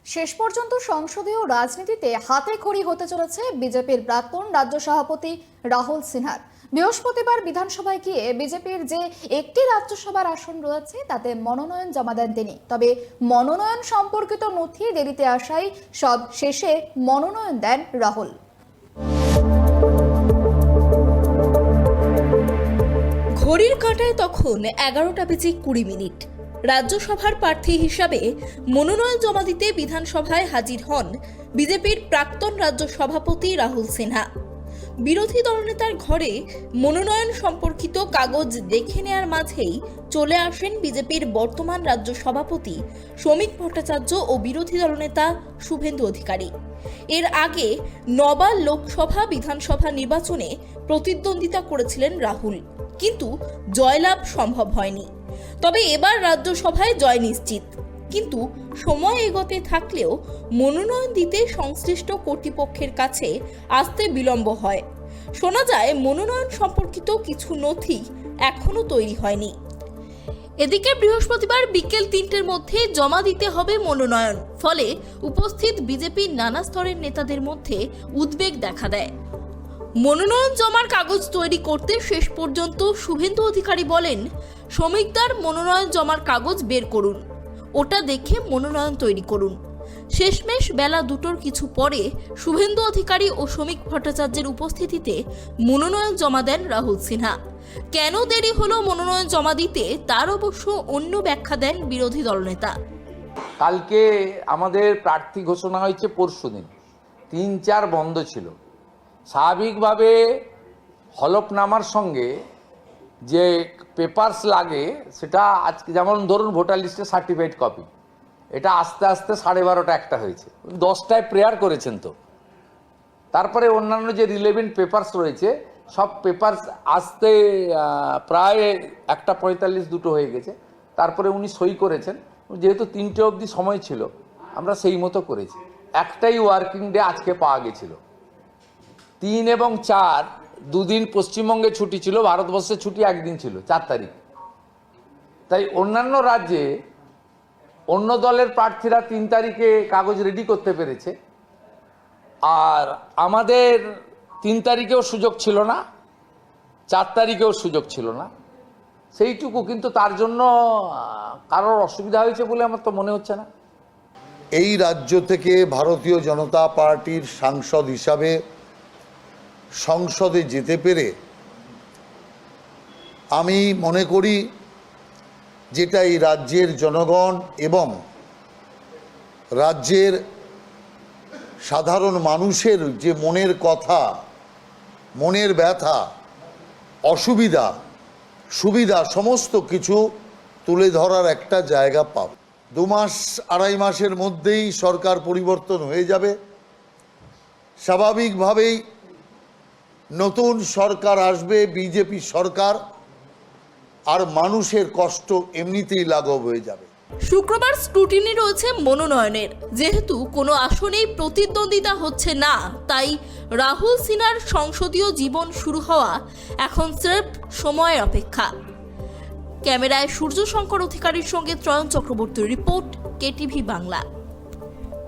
শেষ পর্যন্ত সংসদীয় রাজনীতিতে হাতে খড়ি হতে চলেছে বিজেপির প্রাক্তন রাজ্য সভাপতি রাহুল সিনহার। বৃহস্পতিবার বিধানসভায় গিয়ে বিজেপির যে একটি রাজ্যসভার আসন রয়েছে তাতে মনোনয়ন জমা দেন তিনি। তবে মনোনয়ন সম্পর্কিত নথি দেরিতে আসায় সব শেষে মনোনয়ন দেন রাহুল। ঘড়ির কাঁটায় তখন 11:20 রাজ্যসভার প্রার্থী হিসাবে মনোনয়ন জমা দিতে বিধানসভায় হাজির হন বিজেপির প্রাক্তন রাজ্য সভাপতি রাহুল সিনহা। বিরোধী দলনেতার ঘরে মনোনয়ন সম্পর্কিত কাগজ দেখে নেয়ার মাঝেই চলে আসেন বিজেপির বর্তমান রাজ্য সভাপতি শ্রমিক ভট্টাচার্য ও বিরোধী দলনেতা শুভেন্দু অধিকারী। এর আগে নবাল লোকসভা বিধানসভা নির্বাচনে প্রতিদ্বন্দ্বিতা করেছিলেন রাহুল, কিন্তু জয়লাভ সম্ভব হয়নি। তবে এবার রাজ্যসভায় জয় নিশ্চিত, কিন্তু সময় এগোতে থাকলেও মনোনয়ন দিতে সংশ্লিষ্ট কর্তৃপক্ষের কাছে আসতে বিলম্ব হয়। শোনা যায় মনোনয়ন সম্পর্কিত কিছু নথি এখনো তৈরি হয়নি। এদিকে বৃহস্পতিবার বিকেল 3টের মধ্যে জমা দিতে হবে মনোনয়ন। ফলে উপস্থিত বিজেপির নানা স্তরের নেতাদের মধ্যে উদ্বেগ দেখা দেয়। মনোনয়ন জমার কাগজ তৈরি করতে শেষ পর্যন্ত শুভেন্দু অধিকারী বলেন, শ্রমিকদার মনোনয়ন জমার কাগজ বের করুন, ওটা দেখে মনোনয়ন তৈরি করুন। শেষমেশ বেলা 2টোর কিছু পরে শুভেন্দু অধিকারী ও শ্রমিক ভট্টাচার্যের উপস্থিতিতে মনোনয়ন জমা দেন রাহুল সিনহা। কেন দেরি হলো মনোনয়ন জমা দিতে তার অবশ্য অন্য ব্যাখ্যা দেন বিরোধী দলনেতা। কালকে আমাদের প্রার্থী ঘোষণা হয়েছে পরশুদিন, 3-4 বন্ধ ছিল। স্বাভাবিকভাবে হলফনামার সঙ্গে যে পেপারস লাগে সেটা আজকে, যেমন ধরুন ভোটার লিস্টে সার্টিফাইড কপি, এটা আস্তে আস্তে 12:30 একটা হয়েছে। 10টায় প্রেয়ার করেছেন তো, তারপরে অন্যান্য যে রিলেভেন্ট পেপারস রয়েছে সব পেপারস আসতে প্রায় 1:45 2টো হয়ে গেছে। তারপরে উনি সই করেছেন। যেহেতু 3টে অবধি সময় ছিল, আমরা সেই মতো করেছি। একটাই ওয়ার্কিং ডে আজকে পাওয়া গেছিল। 3 এবং 4 দুদিন পশ্চিমবঙ্গে ছুটি ছিল, ভারতবর্ষে ছুটি একদিন ছিল, 4 তারিখ। তাই অন্যান্য রাজ্যে অন্য দলের প্রার্থীরা 3 তারিখে কাগজ রেডি করতে পেরেছে, আর আমাদের 3 তারিখেও সুযোগ ছিল না, 4 তারিখেও সুযোগ ছিল না সেইটুকু। কিন্তু তার জন্য কারোর অসুবিধা হয়েছে বলে আমার তো মনে হচ্ছে না। এই রাজ্য থেকে ভারতীয় জনতা পার্টির সাংসদ হিসাবে সংসদে যেতে পেরে আমি মনে করি যেটা এই রাজ্যের জনগণ এবং রাজ্যের সাধারণ মানুষের যে মনের কথা, মনের ব্যথা, অসুবিধা, সুবিধা সমস্ত কিছু তুলে ধরার একটা জায়গা পাব। 2 মাস 2.5 মাসের মধ্যেই সরকার পরিবর্তন হয়ে যাবে। স্বাভাবিকভাবেই নতুন সরকার আসবে, বিজেপি সরকার, আর মানুষের কষ্ট এমনিতেই লাঘব হয়ে যাবে। শুক্রবার স্ক্রুটিনি রয়েছে মনোনয়নের। যেহেতু কোনো আসনেই প্রতিদ্বন্দ্বিতা হচ্ছে না, তাই রাহুল সিনহার সংসদীয় জীবন শুরু হওয়া এখন স্রেফ সময়ের অপেক্ষা। ক্যামেরায় সূর্য শঙ্কর অধিকারীর সঙ্গে ত্রয়ন চক্রবর্তীর রিপোর্ট, কেটিভি বাংলা।